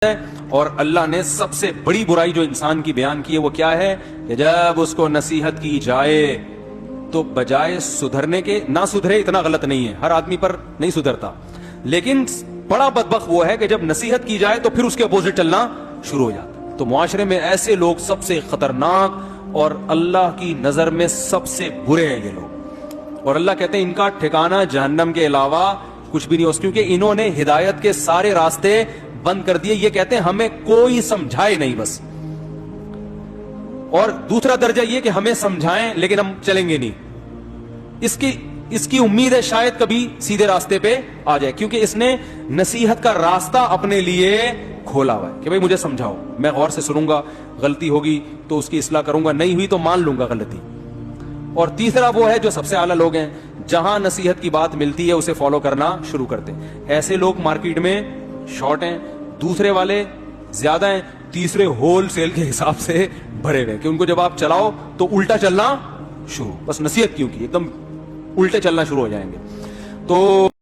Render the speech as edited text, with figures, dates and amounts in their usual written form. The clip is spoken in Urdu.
اور اللہ نے سب سے بڑی برائی جو انسان کی بیان کی ہے وہ کیا ہے کہ جب اس کو نصیحت کی جائے تو بجائے سدھرنے کے نہ سدھرے. اتنا غلط نہیں ہے, ہر آدمی پر نہیں سدھرتا, لیکن بڑا بدبخت وہ ہے کہ جب نصیحت کی جائے تو پھر اس کے اپوزٹ چلنا شروع ہو جاتا. تو معاشرے میں ایسے لوگ سب سے خطرناک اور اللہ کی نظر میں سب سے برے ہیں یہ لوگ, اور اللہ کہتے ہیں ان کا ٹھکانہ جہنم کے علاوہ کچھ بھی نہیں ہو, کیونکہ انہوں نے ہدایت کے سارے راستے بند کر دیے. یہ کہتے ہیں ہمیں کوئی سمجھائے نہیں بس, اور دوسرا درجہ یہ کہ ہمیں سمجھائیں لیکن ہم چلیں گے نہیں. اس کی امید ہے شاید کبھی سیدھے راستے پہ آ جائے, کیونکہ اس نے نصیحت کا راستہ اپنے لیے کھولا ہوا ہے کہ بھئی مجھے سمجھاؤ, میں غور سے سنوں گا, غلطی ہوگی تو اس کی اصلاح کروں گا, نہیں ہوئی تو مان لوں گا غلطی. اور تیسرا وہ ہے جو سب سے اعلیٰ لوگ ہیں, جہاں نصیحت کی بات ملتی ہے اسے فالو کرنا شروع کرتے ہیں. ایسے لوگ مارکیٹ میں شارٹ ہیں, دوسرے والے زیادہ ہیں, تیسرے ہول سیل کے حساب سے بھرے ہوئے کہ ان کو جب آپ چلاؤ تو الٹا چلنا شروع, بس نصیحت کیوں کی ایک دم الٹے چلنا شروع ہو جائیں گے. تو